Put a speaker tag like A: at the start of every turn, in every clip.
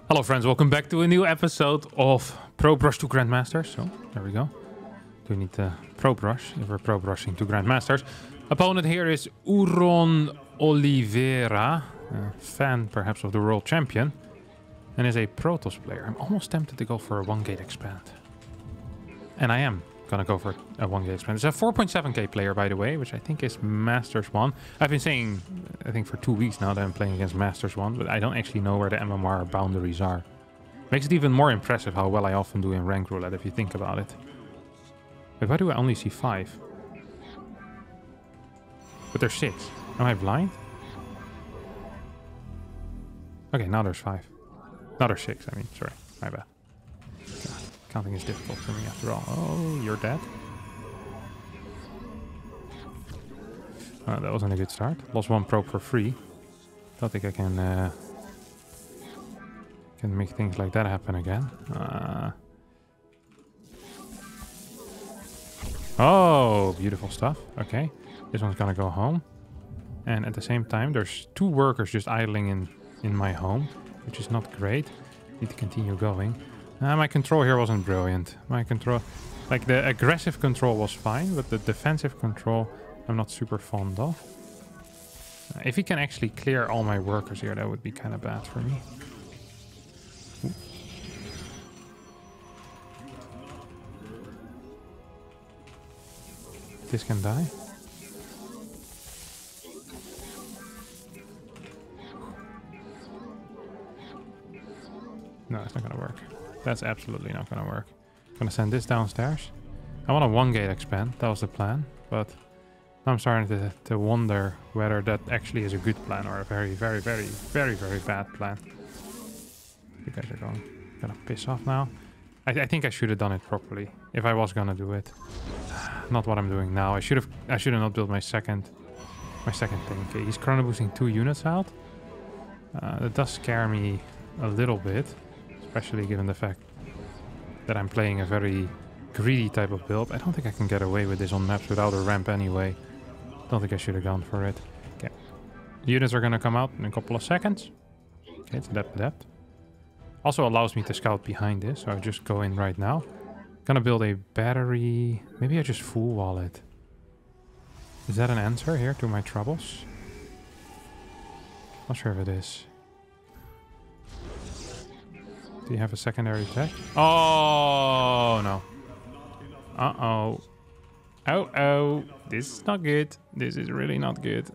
A: Hello friends, welcome back to a new episode of Pro Brush to Grandmasters. So, there we go. We need the Pro Brush if we're Pro Brushing to Grandmasters. Opponent here is Uron Oliveira, a fan perhaps of the World Champion, and is a Protoss player. I'm almost tempted to go for a 1-gate expand. And I am gonna go for a 1-gate expand. It's a 4.7k player, by the way, which I think is Masters 1. I've been saying, I think for 2 weeks now that I'm playing against Masters 1, but I don't actually know where the MMR boundaries are. Makes it even more impressive how well I often do in rank roulette, if you think about it. Wait, why do I only see 5? But there's 6. Am I blind? Okay, now there's 5. Now there's 6, I mean, sorry, my bad. God, counting is difficult for me after all. Oh, you're dead. That wasn't a good start. Lost 1 probe for free. Don't think I can make things like that happen again. Oh, beautiful stuff. Okay, this one's gonna go home. And at the same time, there's 2 workers just idling in my home, which is not great. Need to continue going. My control here wasn't brilliant. My control, like the aggressive control was fine, but the defensive control I'm not super fond of. If he can actually clear all my workers here, that would be kind of bad for me. Ooh. This can die. No, it's not gonna work. That's absolutely not gonna work. I'm gonna send this downstairs. I want a 1-gate expand. That was the plan, but I'm starting to wonder whether that actually is a good plan or a very bad plan. You guys are gonna piss off now. I think I should have done it properly if I was gonna do it. Not what I'm doing now. I should have not built my second thing. Okay, he's chrono boosting 2 units out. That does scare me a little bit, especially given the fact that I'm playing a very greedy type of build. I don't think I can get away with this on maps without a ramp anyway. Don't think I should have gone for it. Okay, units are gonna come out in a couple of seconds. Okay, it's adept. Also allows me to scout behind this, so I just go in right now. Gonna build a battery. Maybe I just full wall it. Is that an answer here to my troubles? Not sure if it is. Do you have a secondary tech? Oh no. Uh-oh. Oh. This is not good. This is really not good.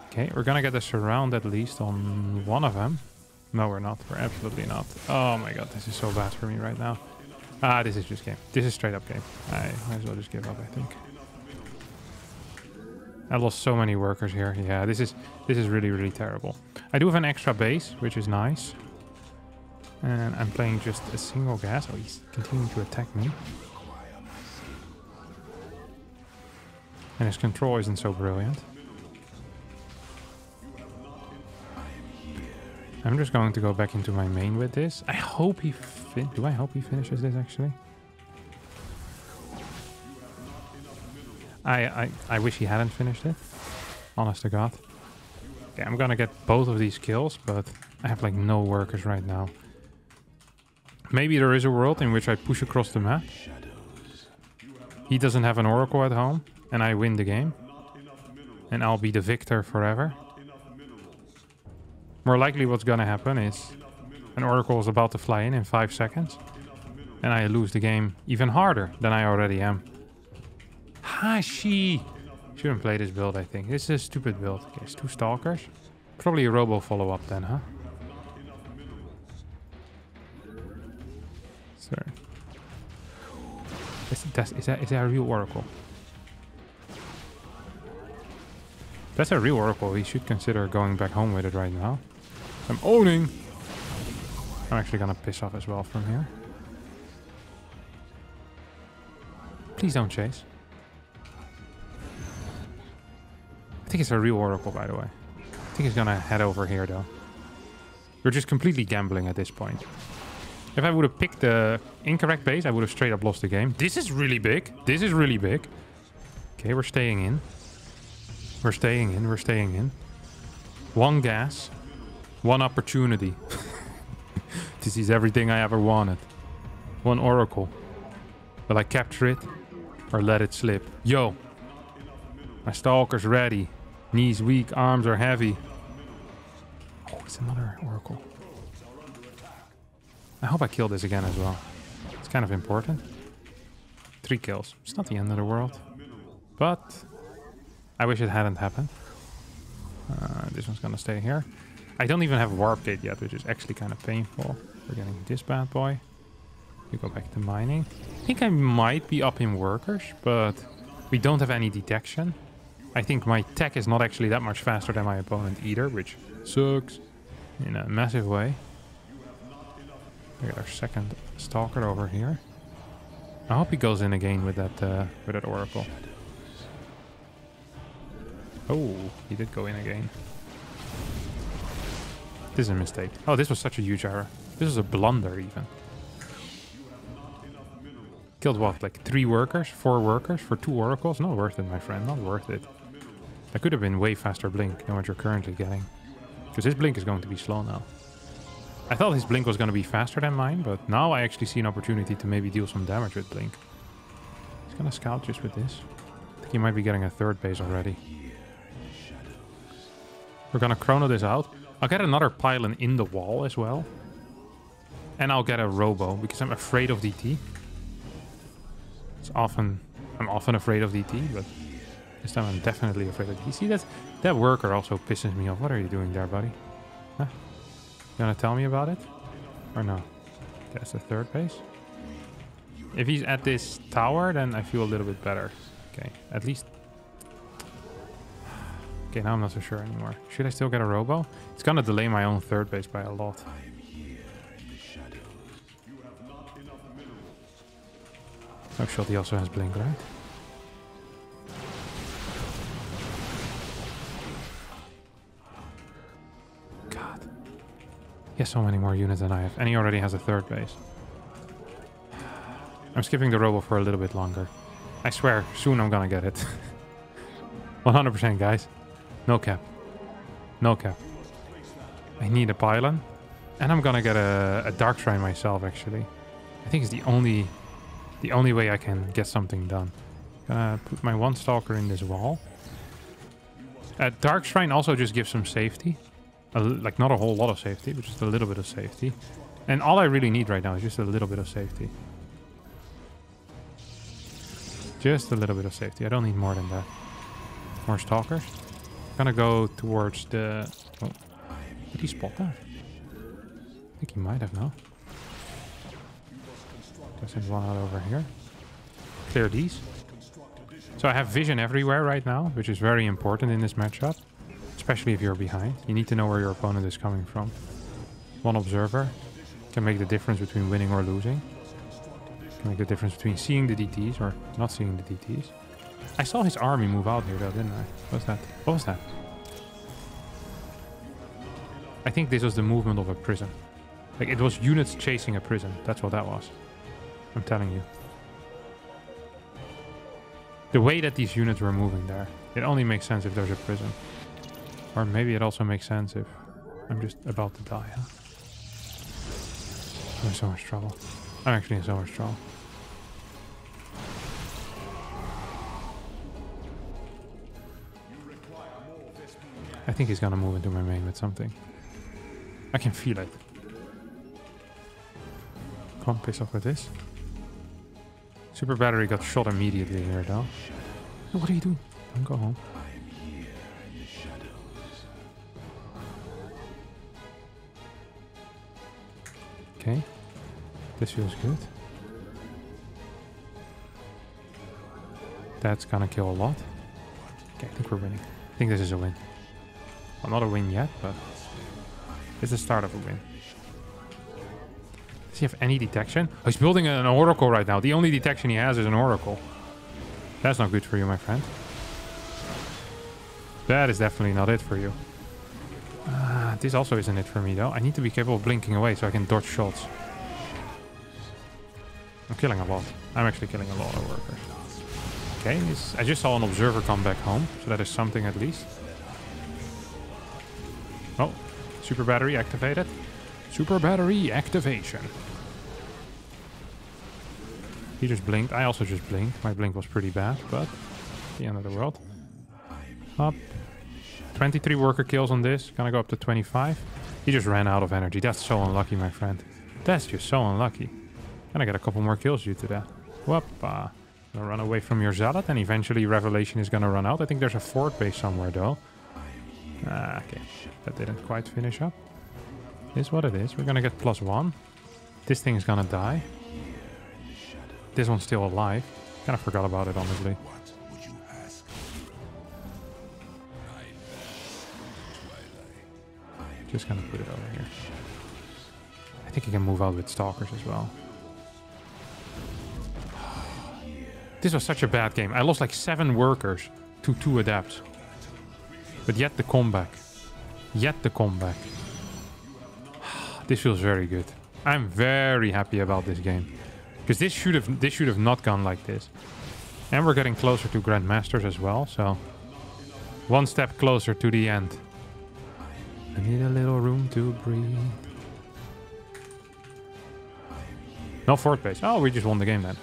A: Okay, we're gonna get a surround at least on one of them. No, we're not. We're absolutely not. Oh my god, this is so bad for me right now. This is just game. This is straight up game. I might as well just give up, I think. I lost so many workers here. Yeah, this is really terrible. I do have an extra base, which is nice. And I'm playing just a single gas. Oh, he's continuing to attack me. And his control isn't so brilliant. I'm just going to go back into my main with this. I hope he do I hope he finishes this actually? I wish he hadn't finished it. Honest to God. Okay, I'm gonna get both of these kills, but I have like no workers right now. Maybe there is a world in which I push across the map. He doesn't have an oracle at home, and I win the game. And I'll be the victor forever. More likely what's gonna happen is an oracle is about to fly in 5 seconds. And I lose the game even harder than I already am. Hashi! Shouldn't play this build, I think. This is a stupid build. Okay, it's 2 stalkers. Probably a robo follow-up then, huh? Sorry. Is that a real oracle? If that's a real oracle, he should consider going back home with it right now. I'm owning! I'm actually gonna piss off as well from here. Please don't chase. I think it's a real oracle, by the way. I think he's gonna head over here, though. You're just completely gambling at this point. If I would have picked the incorrect base, I would have straight up lost the game. This is really big. This is really big. Okay, we're staying in. We're staying in. One gas. One opportunity. This is everything I ever wanted. One oracle. Will I capture it? Or let it slip? Yo! My stalker's ready. Knees weak, arms are heavy. Oh, it's another oracle. I hope I kill this again as well. It's kind of important. 3 kills. It's not the end of the world. But I wish it hadn't happened. This one's gonna stay here. I don't even have warp gate yet, which is actually kind of painful. We're getting this bad boy. We go back to mining. I think I might be up in workers, but we don't have any detection. I think my tech is not actually that much faster than my opponent either, which sucks in a massive way. We got our second stalker over here. I hope he goes in again with that oracle. Oh, he did go in again. This is a mistake. Oh, this was such a huge error. This is a blunder even. Killed what, like 3 workers, 4 workers for 2 oracles? Not worth it, my friend, not worth it. That could have been way faster blink than what you're currently getting. Because his blink is going to be slow now. I thought his blink was going to be faster than mine, but now I actually see an opportunity to maybe deal some damage with blink. He's going to scout just with this. I think he might be getting a 3rd base already. We're going to chrono this out. I'll get another pylon in the wall as well. And I'll get a robo, because I'm afraid of DT. I'm often afraid of DT, but this time I'm definitely afraid of DT. See, that worker also pisses me off. What are you doing there, buddy? Huh? You gonna tell me about it? Or no? That's the 3rd base. If he's at this tower, then I feel a little bit better. Okay, at least... Okay, now I'm not so sure anymore. Should I still get a robo? It's gonna delay my own 3rd base by a lot. Oh, shot, he also has blink, right? God. He has so many more units than I have. And he already has a 3rd base. I'm skipping the robo for a little bit longer. I swear, soon I'm gonna get it. 100%, guys. No cap. No cap. I need a pylon. And I'm gonna get a dark shrine myself, actually. I think it's the only way I can get something done. Gonna put my 1 stalker in this wall. Dark shrine also just gives some safety. Like, not a whole lot of safety, but just a little bit of safety. And all I really need right now is just a little bit of safety. Just a little bit of safety. I don't need more than that. More stalkers. Gonna go towards the... Oh. Did he spot that? I think he might have now. Just send 1 out over here. Clear these. So I have vision everywhere right now, which is very important in this matchup. Especially if you're behind. You need to know where your opponent is coming from. 1 observer can make the difference between winning or losing. Can make the difference between seeing the DTs or not seeing the DTs. I saw his army move out here though, didn't I? What's that? What was that? I think this was the movement of a prison. Like, it was units chasing a prison. That's what that was. I'm telling you. The way that these units were moving there, it only makes sense if there's a prison. Or maybe it also makes sense if I'm just about to die, huh? I'm in so much trouble. I'm actually in so much trouble. I think he's gonna move into my main with something. I can feel it. Come on, piss off with this. Super battery got shot immediately here though. Oh, what are you doing? Don't go home. Okay. This feels good. That's gonna kill a lot. Okay, I think we're winning. I think this is a win. Well, not a win yet, but it's the start of a win. Does he have any detection? Oh, he's building an oracle right now. The only detection he has is an oracle. That's not good for you, my friend. That is definitely not it for you. This also isn't it for me, though. I need to be capable of blinking away so I can dodge shots. I'm killing a lot. I'm actually killing a lot of workers. Okay, I just saw an observer come back home, so that is something at least. Oh, super battery activated. Super battery activation. He just blinked. I also just blinked. My blink was pretty bad, but the end of the world. Up. 23 worker kills on this. Gonna go up to 25. He just ran out of energy. That's so unlucky, my friend. That's just so unlucky. Gonna get a couple more kills due to that. Whoop. Gonna run away from your Zealot, and eventually Revelation is gonna run out. I think there's a fort base somewhere, though. Okay. That didn't quite finish up. Is what it is. We're gonna get +1. This thing is gonna die. This one's still alive. Kind of forgot about it, honestly. Just gonna put it over here. I think he can move out with Stalkers as well. This was such a bad game. I lost like 7 workers to 2 adapts. But yet the comeback. Yet the comeback. This feels very good. I'm very happy about this game. Because this should have not gone like this. And we're getting closer to Grandmasters as well, so one step closer to the end. I need a little room to breathe. No fort base. Oh, we just won the game then.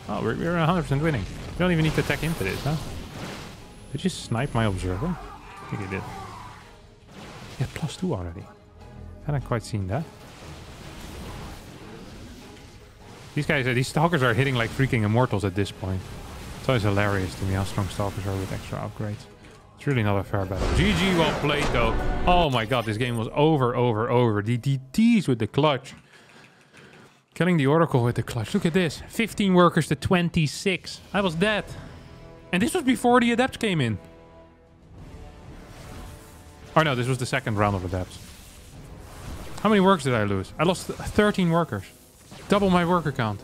A: Oh, we're 100% winning. You don't even need to tech into this, huh? Did you snipe my observer? I think he did. He had +2 already. Hadn't quite seen that. These guys, these Stalkers are hitting like freaking immortals at this point. It's always hilarious to me how strong Stalkers are with extra upgrades. It's really not a fair battle. GG, well played though. Oh my god, this game was over. The DTs with the clutch. Killing the Oracle with the clutch. Look at this. 15 workers to 26. I was dead. And this was before the Adepts came in. Oh no, this was the second round of Adepts. How many workers did I lose? I lost 13 workers. Double my worker count.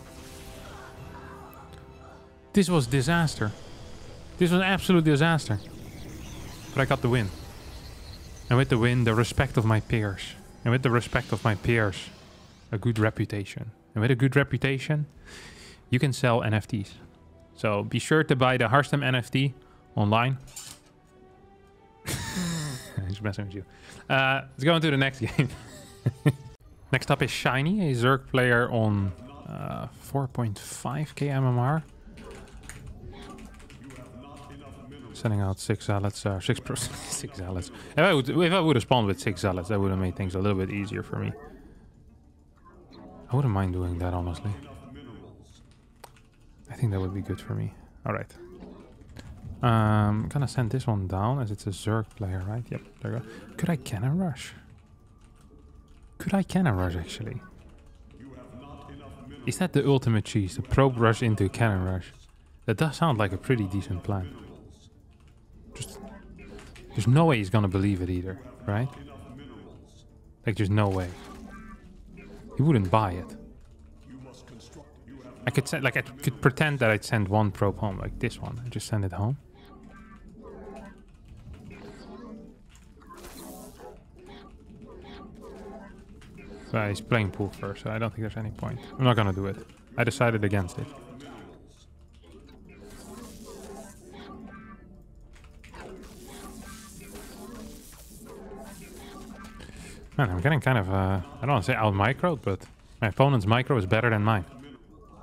A: This was disaster. This was an absolute disaster. But I got the win. And with the win, the respect of my peers. And with the respect of my peers, a good reputation. And with a good reputation, you can sell NFTs. So be sure to buy the Harstem NFT online. Just messing with you. Let's go on to the next game. Next up is Shiny, a Zerg player on 4.5k MMR. Sending out 6 Zealots, 6 Zealots. If I would have spawned with 6 Zealots, that would have made things a little bit easier for me. I wouldn't mind doing that, honestly. I think that would be good for me. Alright. I'm gonna send this one down as it's a Zerg player, right? Yep, there we go. Could I cannon rush? Could I cannon rush, actually? Is that the ultimate cheese? The probe rush into a cannon rush? That does sound like a pretty decent plan. Just... There's no way he's gonna believe it either, right? Like, there's no way. He wouldn't buy it. I could send, like, I could pretend that I'd send one probe home, like this one. I just send it home. But he's playing pool first, so I don't think there's any point. I'm not gonna do it. I decided against it. Man, I'm getting kind of, I don't want to say out-microed, but my opponent's micro is better than mine.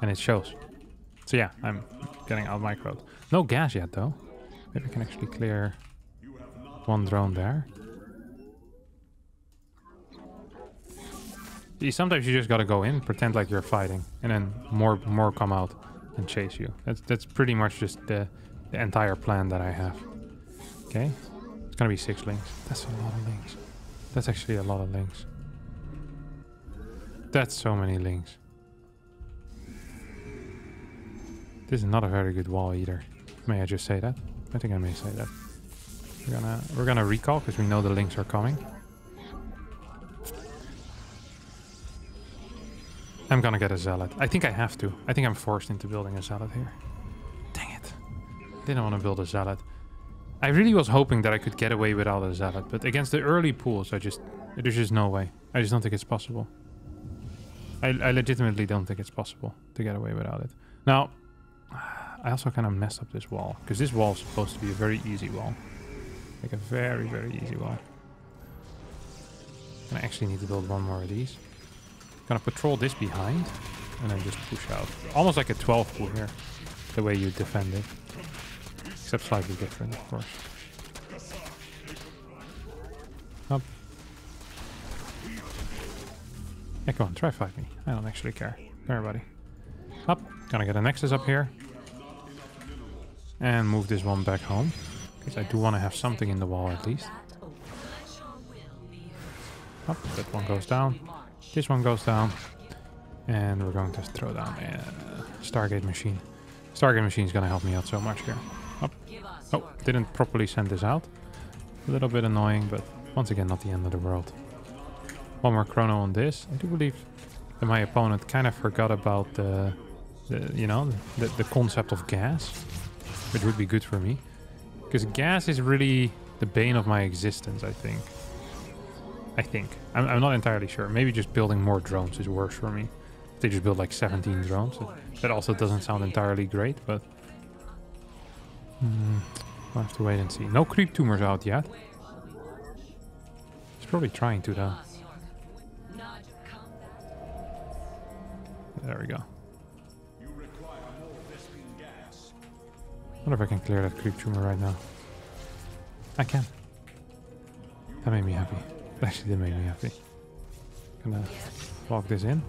A: And it shows. So yeah, I'm getting out-microed. No gas yet, though. Maybe I can actually clear one drone there. Sometimes you just gotta go in, pretend like you're fighting, and then more come out and chase you. That's pretty much just the entire plan that I have. Okay, it's gonna be 6 links. That's a lot of links. That's actually a lot of links. That's so many links. This is not a very good wall either. May I just say that? I think I may say that. We're gonna recall because we know the links are coming. I'm gonna get a Zealot. I think I have to. I think I'm forced into building a Zealot here. Dang it. Didn't want to build a Zealot. I really was hoping that I could get away without a Zealot, but against the early pools, there's just no way. I just don't think it's possible. I legitimately don't think it's possible to get away without it. Now, I also kind of messed up this wall, because this wall is supposed to be a very easy wall. Like a very, very easy wall. I actually need to build one more of these. Gonna patrol this behind and then just push out. Almost like a 12 pool here, the way you defend it. Except slightly different, of course. Up. Yeah, come on, try fight me. I don't actually care. Come here, buddy. Up. Gonna get a Nexus up here. And move this one back home. Because I do want to have something in the wall at least. Up. That one goes down. This one goes down. And we're going to throw down a Stargate machine. Stargate machine is going to help me out so much here. Up. Oh, didn't properly send this out. A little bit annoying, but once again, not the end of the world. One more chrono on this. I do believe that my opponent kind of forgot about the concept of gas, which would be good for me. Because gas is really the bane of my existence, I think. I'm not entirely sure. Maybe just building more drones is worse for me. If they just build like 17 drones. That also doesn't sound entirely great, but... I'll have to wait and see. No creep tumors out yet. He's probably trying to, though. There we go. I wonder if I can clear that creep tumor right now. I can. That made me happy. It actually did make me happy. Gonna log this in.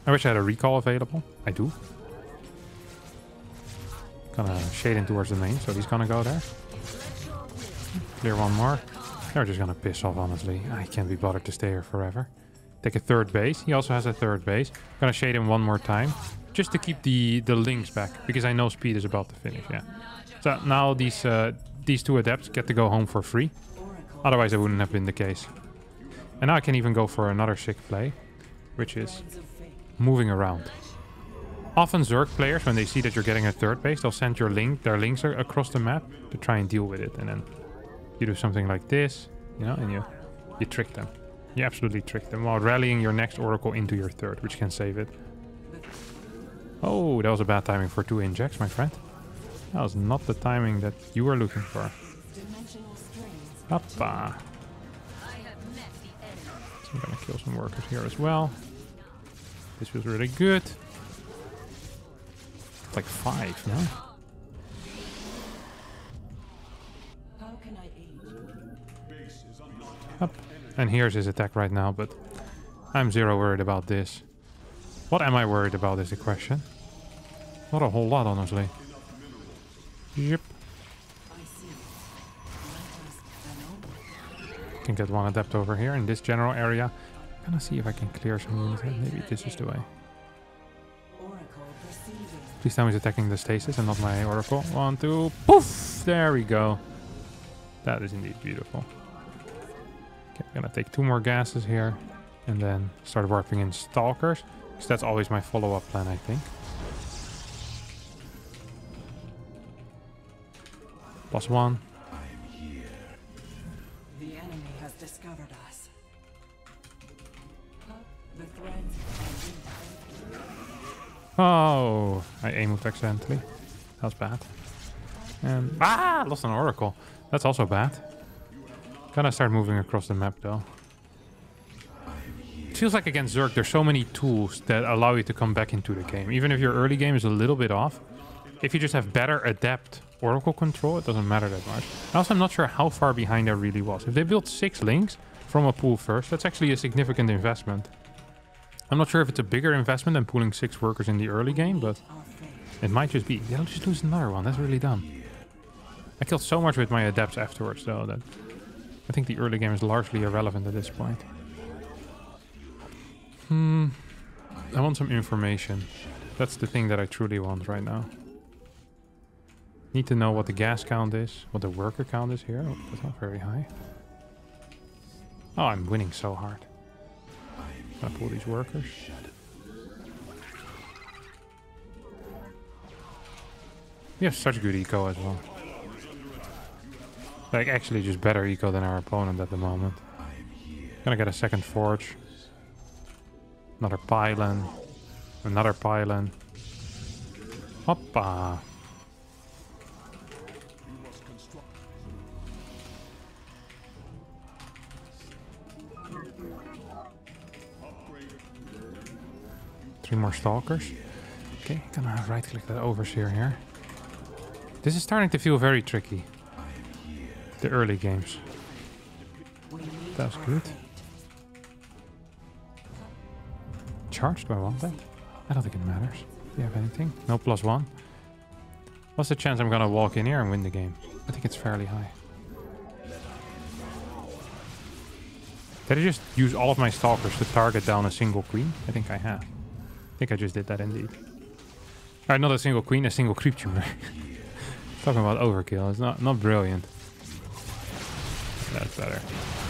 A: I wish I had a recall available. I do. Gonna shade in towards the main, so he's gonna go there. Clear one more. They're just gonna piss off, honestly. I can't be bothered to stay here forever. Take a third base. He also has a third base. Gonna shade him one more time. Just to keep the links back, because I know speed is about to finish, yeah. So now these two adepts get to go home for free. Otherwise it wouldn't have been the case. And now I can even go for another sick play, which is moving around. Often Zerg players, when they see that you're getting a third base, they'll send their links across the map to try and deal with it. And then you do something like this, you know, and you trick them. You absolutely trick them while rallying your next Oracle into your third, which can save it. Oh, that was a bad timing for 2 injects, my friend. That was not the timing that you were looking for. Hoppa. So I'm gonna kill some workers here as well. This feels really good. It's like 5, no? Up. And here's his attack right now, but I'm zero worried about this. What am I worried about is the question. Not a whole lot, honestly. Yep. Can get one adept over here in this general area. I'm gonna see if I can clear some units. Maybe this is the way. Please tell me he's attacking the stasis and not my Oracle. 1, 2, poof! There we go. That is indeed beautiful. Okay, I'm gonna take 2 more gases here and then start warping in Stalkers. Because that's always my follow-up plan, I think. +1.
B: The enemy has discovered us.
A: Oh, I aim-moved accidentally. That was bad. And lost an Oracle. That's also bad. Gonna start moving across the map though. It feels like against Zerg there's so many tools that allow you to come back into the game. Even if your early game is a little bit off. If you just have better adept Oracle control, it doesn't matter that much. Also, I'm not sure how far behind I really was. If they built 6 links from a pool first, that's actually a significant investment. I'm not sure if it's a bigger investment than pooling 6 workers in the early game, but it might just be. They'll just lose another one. That's really dumb. I killed so much with my adepts afterwards, though, that I think the early game is largely irrelevant at this point. I want some information. That's the thing that I truly want right now. Need to know what the gas count is, what the worker count is here. Oh, that's not very high. Oh, I'm winning so hard. Gonna pull these workers. We have such good eco as well. Like, actually just better eco than our opponent at the moment. Gonna get a second forge. Another pylon. Another pylon. Hoppa. 3 more stalkers. Okay, gonna right click that overseer here. This is starting to feel very tricky. The early games. That's good. Charged, do I want that? I don't think it matters. Do you have anything? No, +1. What's the chance I'm gonna walk in here and win the game? I think it's fairly high. Did I just use all of my stalkers to target down a single queen? I think I have. I think I just did that indeed. Alright, not a single queen, a single creep tumor. Talking about overkill, it's not brilliant. That's better.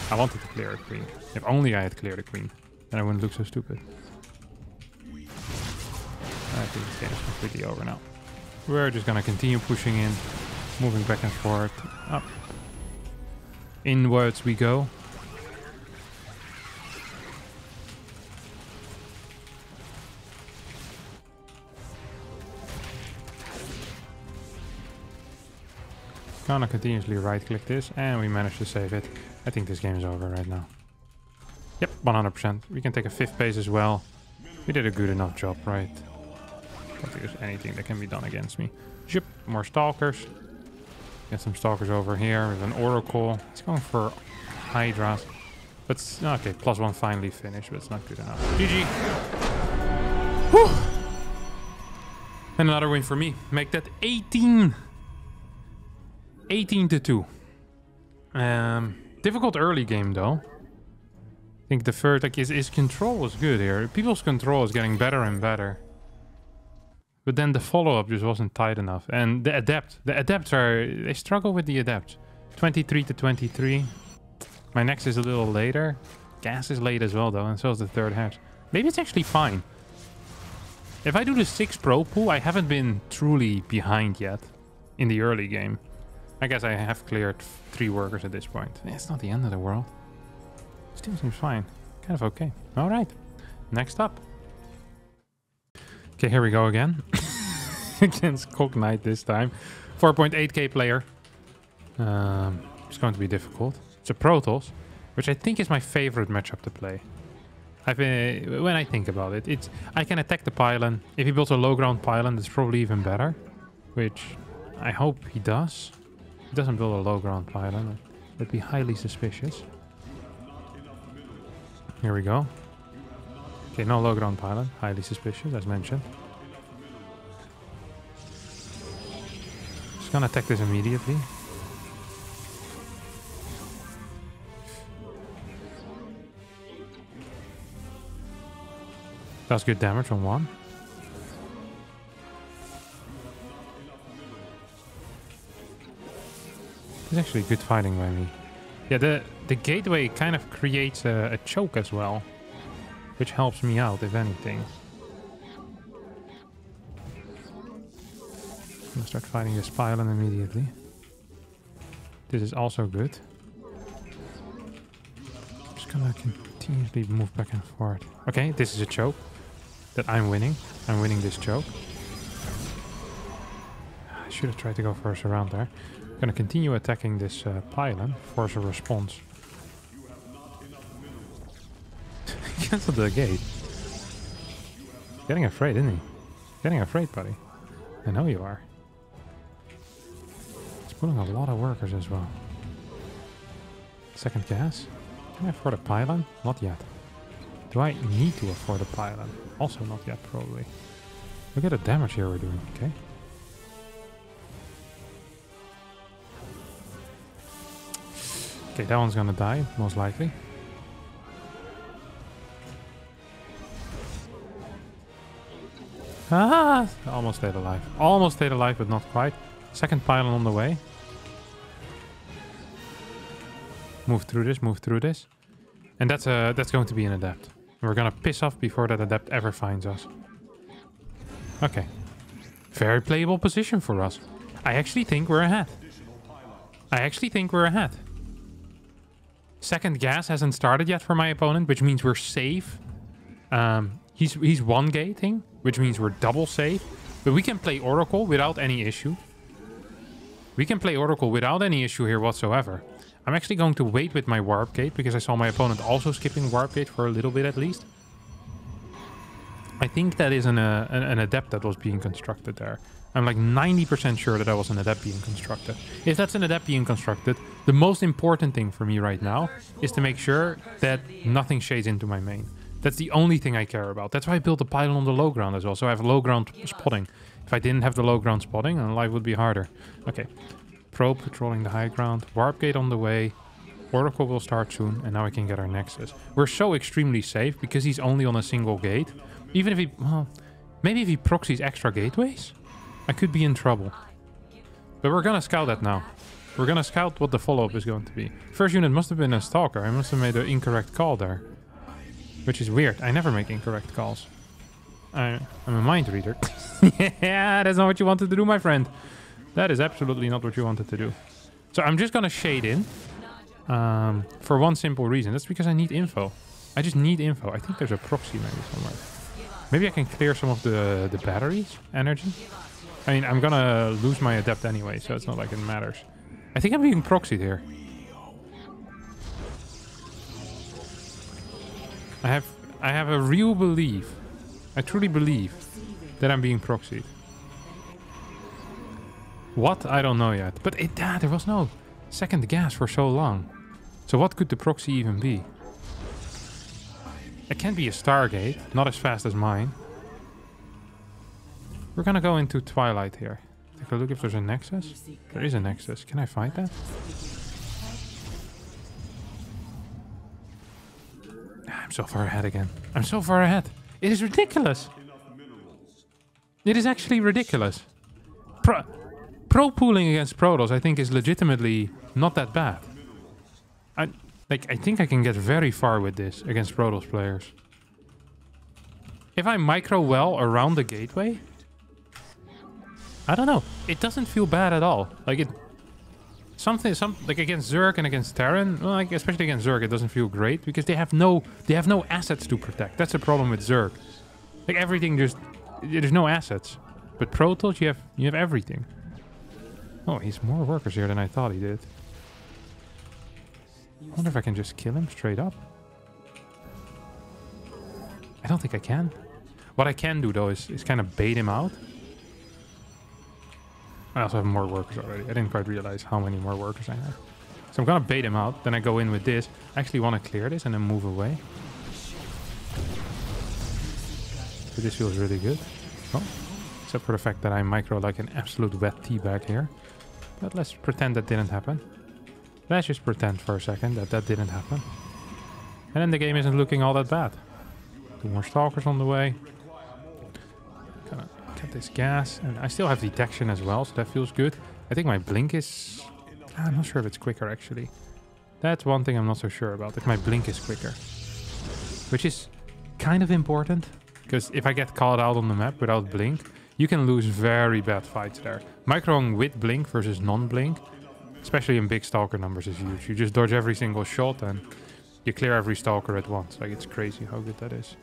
A: I wanted to clear a queen. If only I had cleared a queen, then I wouldn't look so stupid. I think this game is completely over now. We're just gonna continue pushing in, moving back and forth, up. Inwards we go. Gonna continuously right click this and we managed to save it. I think this game is over right now. Yep, 100%. We can take a 5th base as well. We did a good enough job, right? I don't think there's anything that can be done against me. Zip, more stalkers. Get some stalkers over here with an oracle. It's going for hydras. But okay, +1 finally finished, but it's not good enough. GG. Whew. And another win for me. Make that 18. 18-2. Difficult early game though. I think the third, like, his control was good here. People's control is getting better and better. But then the follow-up just wasn't tight enough. And the adepts they struggle with the adepts. 23-23. My next is a little later. Gas is late as well though, and so is the third hatch. Maybe it's actually fine. If I do the 6 pro pool, I haven't been truly behind yet in the early game. I guess I have cleared 3 workers at this point. It's not the end of the world. Still seems fine. Kind of okay. Alright. Next up. Okay, here we go again. Against Cock Knight this time. 4.8k player. It's going to be difficult. It's a Protoss, which I think is my favorite matchup to play. When I think about it, I can attack the pylon. If he builds a low ground pylon, that's probably even better. Which I hope he does. He doesn't build a low ground pylon. That'd be highly suspicious. Here we go. Okay, no low ground pylon. Highly suspicious, as mentioned. Just gonna attack this immediately. Does good damage on 1. It's actually good fighting by me. Yeah, the gateway kind of creates a choke as well, which helps me out, if anything. I'm gonna start fighting this pylon immediately. This is also good. Just gonna continuously move back and forth. Okay, this is a choke that I'm winning. I'm winning this choke. I should have tried to go first around there. I'm gonna continue attacking this pylon, force a response. Cancel the gate. Getting afraid, isn't he? Getting afraid, buddy. I know you are. He's pulling a lot of workers as well. Second gas. Can I afford a pylon? Not yet. Do I need to afford a pylon? Also not yet, probably. Look at the damage here we're doing, okay? Okay, that one's gonna die, most likely. Ah! Almost stayed alive. Almost stayed alive, but not quite. Second pylon on the way. Move through this, move through this. And that's going to be an adept. We're gonna piss off before that adept ever finds us. Okay. Very playable position for us. I actually think we're ahead. I actually think we're ahead. Second gas hasn't started yet for my opponent, which means we're safe. He's one gating, which means we're double safe. But we can play Oracle without any issue. We can play Oracle without any issue here whatsoever. I'm actually going to wait with my Warp Gate, because I saw my opponent also skipping Warp Gate for a little bit at least. I think that is an adept that was being constructed there. I'm like 90% sure that that was an adept being constructed. If that's an adept being constructed, the most important thing for me right now is to make sure that nothing shades into my main. That's the only thing I care about. That's why I built a pylon on the low ground as well, so I have low ground spotting. If I didn't have the low ground spotting, then life would be harder. Okay, probe patrolling the high ground, warp gate on the way, Oracle will start soon, and now I can get our Nexus. We're so extremely safe because he's only on a single gate. Even if he, well, maybe if he proxies extra gateways, I could be in trouble. But we're gonna scout that now. We're gonna scout what the follow-up is going to be. First unit must have been a Stalker. I must have made an incorrect call there. Which is weird. I never make incorrect calls. I'm a mind reader. Yeah, that's not what you wanted to do, my friend. That is absolutely not what you wanted to do. So I'm just gonna shade in. For one simple reason. That's because I need info. I just need info. I think there's a proxy maybe somewhere. Maybe I can clear some of the batteries energy. I mean, I'm gonna lose my adept anyway, so it's not like it matters. I think I'm being proxied here. I have a real belief. I truly believe that I'm being proxied. What? I don't know yet. But there was no second gas for so long. So what could the proxy even be? It can't be a Stargate, not as fast as mine. We're gonna go into Twilight here. Take a look if there's a Nexus. There is a Nexus. Can I find that? I'm so far ahead again. I'm so far ahead. It is ridiculous. It is actually ridiculous. Pro pooling against Protoss, I think, is legitimately not that bad. I think I can get very far with this against Protoss players. If I micro well around the gateway, I don't know. It doesn't feel bad at all. Like it, like against Zerg and against Terran, well, like especially against Zerg, it doesn't feel great because they have no assets to protect. That's the problem with Zerg. Like everything, there's no assets. But Protoss, you have everything. Oh, he's more workers here than I thought he did. I wonder if I can just kill him straight up. I don't think I can. What I can do though is kind of bait him out. I also have more workers already. I didn't quite realize how many more workers I have. So I'm gonna bait him out. Then I go in with this. I actually want to clear this and then move away. So this feels really good. Oh, except for the fact that I micro like an absolute wet teabag here. But let's pretend that didn't happen. Let's just pretend for a second that that didn't happen. And then the game isn't looking all that bad. 2 more Stalkers on the way. Gonna get this gas. And I still have detection as well, so that feels good. I think my blink is... I'm not sure if it's quicker, actually. That's one thing I'm not so sure about, if my blink is quicker. Which is kind of important. Because if I get called out on the map without blink, you can lose very bad fights there. Microing with blink versus non-blink, especially in big Stalker numbers, is huge. You just dodge every single shot and you clear every Stalker at once. Like, it's crazy how good that is.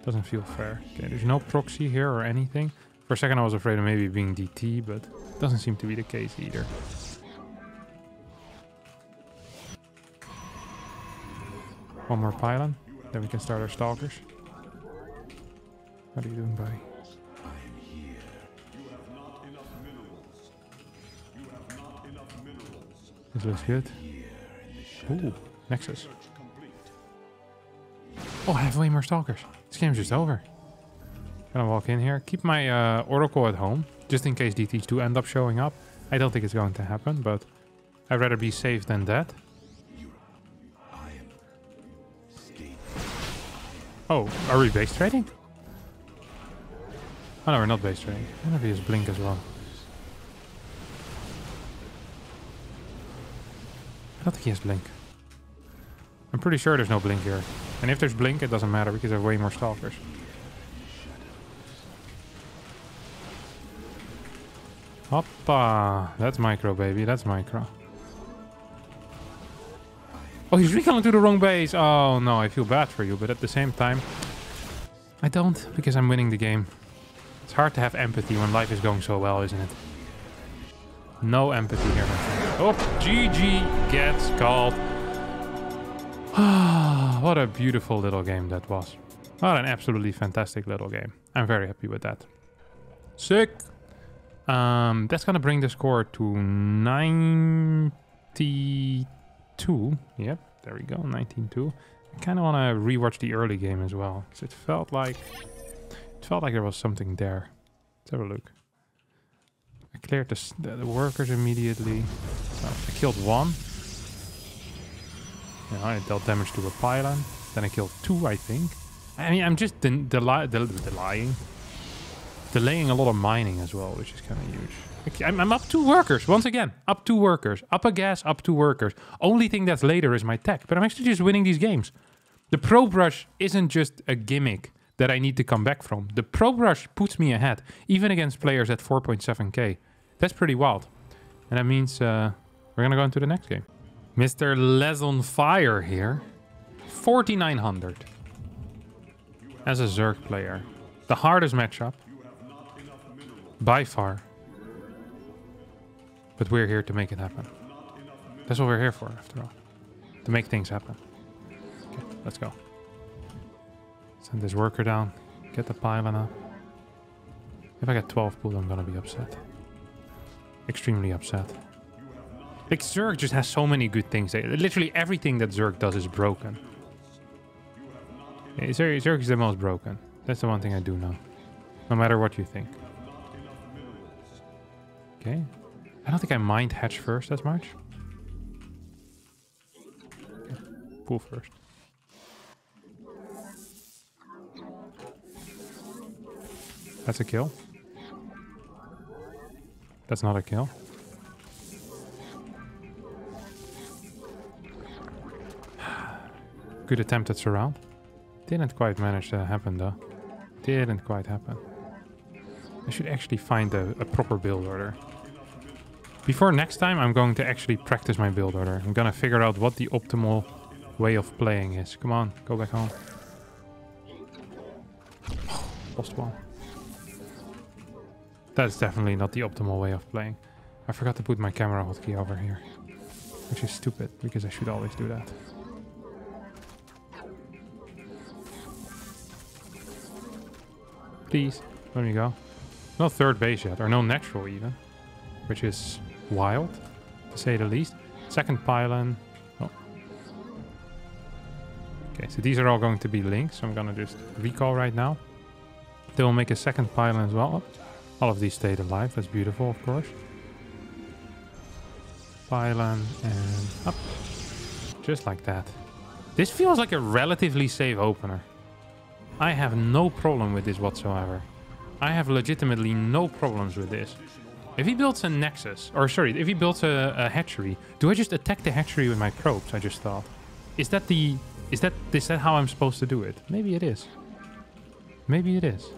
A: Doesn't feel fair. Okay, there's no proxy here or anything. For a second I was afraid of maybe being DT, but it doesn't seem to be the case either. One more pylon, then we can start our Stalkers. What are you doing, buddy? This looks good. Ooh, Nexus. Oh, I have way more Stalkers. This game's just over. Gonna walk in here. Keep my Oracle at home, just in case DTs do end up showing up. I don't think it's going to happen, but I'd rather be safe than dead. Oh, are we base trading? Oh no, we're not base trading. I wonder if he has blink as well. I don't think he has blink. I'm pretty sure there's no blink here. And if there's blink, it doesn't matter because I have way more Stalkers. Hoppa! That's micro, baby. That's micro. Oh, he's recalling to the wrong base. Oh no, I feel bad for you. But at the same time, I don't, because I'm winning the game. It's hard to have empathy when life is going so well, isn't it? No empathy here, my friend. Oh, GG gets called. What a beautiful little game that was. What an absolutely fantastic little game. I'm very happy with that. Sick. That's gonna bring the score to 92. Yep, there we go, 19-2. I kind of want to rewatch the early game as well, because it felt like there was something there. Let's have a look. I cleared the workers immediately. Oh, I killed one. Yeah, I dealt damage to a pylon. Then I killed 2, I think. I mean, I'm just delaying a lot of mining as well, which is kind of huge. Okay, I'm up 2 workers, once again. Up 2 workers. Up a gas, up 2 workers. Only thing that's later is my tech, but I'm actually just winning these games. The Pro Brush isn't just a gimmick that I need to come back from. The Pro Brush puts me ahead, even against players at 4.7k. That's pretty wild. And that means we're going to go into the next game. Mr. Les on Fire here. 4,900. As a Zerg player. The hardest matchup. By far. But we're here to make it happen. That's what we're here for, after all. To make things happen. Okay, let's go. Send this worker down. Get the pylon up. If I get 12 pulled, I'm gonna be upset. Extremely upset. Like, Zerg just has so many good things. Literally everything that Zerg does is broken. Yeah, Zerg is the most broken. That's the one thing I do know. No matter what you think. Okay. I don't think I mind hatch first as much. Okay. Pull first. That's a kill. That's not a kill. Good attempt at surround. Didn't quite manage to happen though. Didn't quite happen. I should actually find a proper build order. Before next time, I'm going to actually practice my build order. I'm gonna figure out what the optimal way of playing is. Come on, go back home. Oh, lost one. That's definitely not the optimal way of playing. I forgot to put my camera hotkey over here. Which is stupid, because I should always do that. Please, let me go. No third base yet, or no natural even. Which is wild, to say the least. Second pylon. Oh. Okay, so these are all going to be links. So I'm gonna just recall right now. They will make a second pylon as well. All of these stayed alive. That's beautiful, of course. Pylon and up. Just like that. This feels like a relatively safe opener. I have no problem with this whatsoever. I have legitimately no problems with this. If he builds a nexus, or sorry, if he builds a hatchery, do I just attack the hatchery with my probes? I just thought. Is that how I'm supposed to do it? Maybe it is. Maybe it is.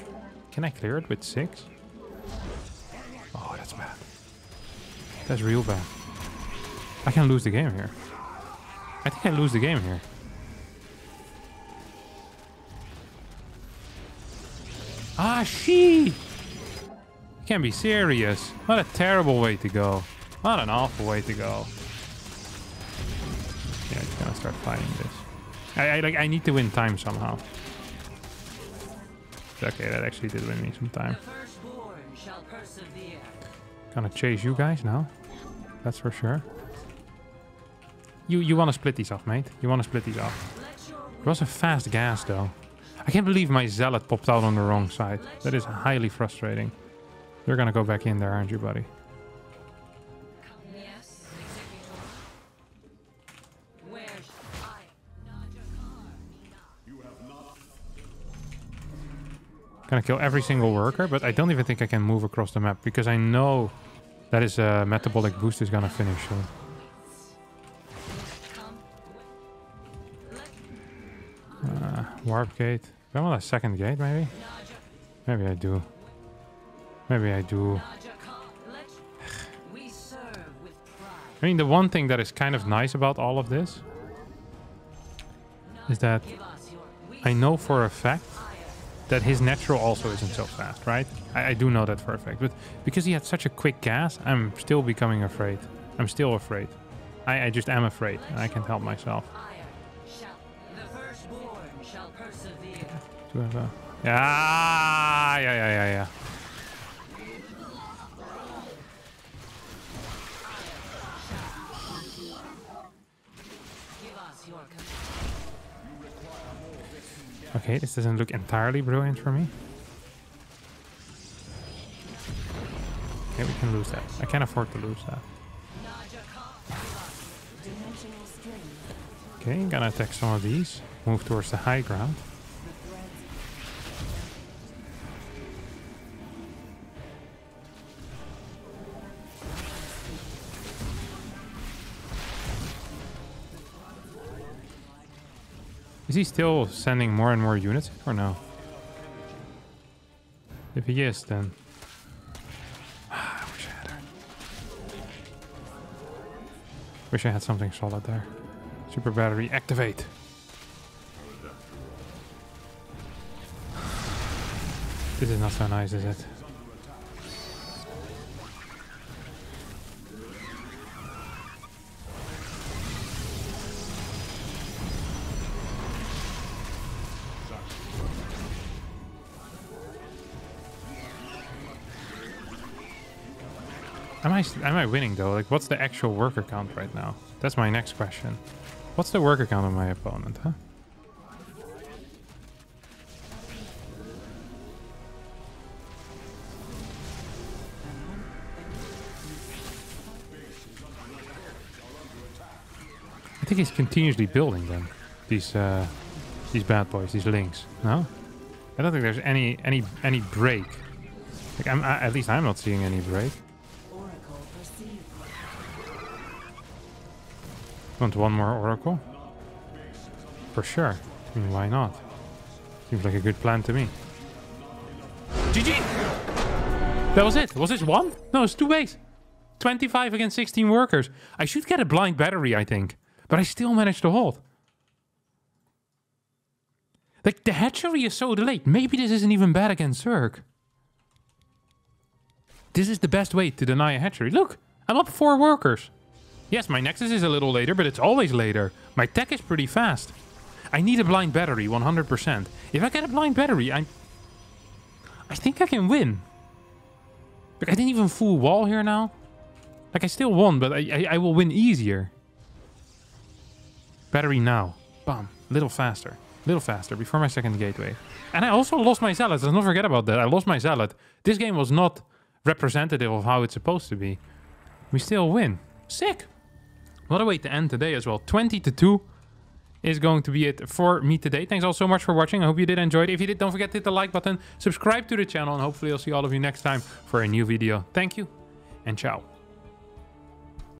A: Can I clear it with 6? Oh, that's bad. That's real bad. I can lose the game here. I think I lose the game here. Ah, she! You can't be serious. What a terrible way to go. What an awful way to go. Yeah, I'm just gonna start fighting this. I need to win time somehow. Okay, that actually did win me some time. Gonna chase you guys now. That's for sure. You want to split these off, mate. You want to split these off. It was a fast gas, though. I can't believe my zealot popped out on the wrong side. That is highly frustrating. You're gonna go back in there, aren't you, buddy? Gonna kill every single worker, but I don't even think I can move across the map because I know that his metabolic boost is gonna finish soon. Warp gate. Do I want a second gate, maybe? Maybe I do. Maybe I do. I mean, the one thing that is kind of nice about all of this is that I know for a fact that his natural also isn't so fast, right? I do know that for a fact. But because he had such a quick gas, I'm still becoming afraid. I'm still afraid. I just am afraid, and I can't help myself. Do have a... Yeah. Okay, this doesn't look entirely brilliant for me. Okay, we can lose that. I can't afford to lose that. Okay, gonna attack some of these. Move towards the high ground. Is he still sending more and more units or no? If he is, then... I wish I had her. Wish I had something solid there. Super battery, activate! This is not so nice, is it? Am I winning though? Like, what's the actual worker count right now? That's my next question. What's the worker count of my opponent, huh? I think he's continuously building them. These bad boys, these links. No? I don't think there's any break. Like, at least I'm not seeing any break. Want one more Oracle? For sure. I mean, why not? Seems like a good plan to me. GG! That was it. Was this one? No, it's 2 ways. 25 against 16 workers. I should get a blind battery, I think. But I still managed to hold. Like, the hatchery is so delayed. Maybe this isn't even bad against Zerg. This is the best way to deny a hatchery. Look, I'm up 4 workers. Yes, my Nexus is a little later, but it's always later. My tech is pretty fast. I need a blind battery, 100%. If I get a blind battery, I think I can win. Like, I didn't even full wall here now. Like, I still won, but I will win easier. Battery now. Bam. Little faster. Little faster, before my second gateway. And I also lost my Zealot. Let's not forget about that. I lost my Zealot. This game was not representative of how it's supposed to be. We still win. Sick. What a way to end today as well. 20-2 is going to be it for me today. Thanks all so much for watching. I hope you did enjoy it. If you did, don't forget to hit the like button, subscribe to the channel, and hopefully I'll see all of you next time for a new video. Thank you, and ciao.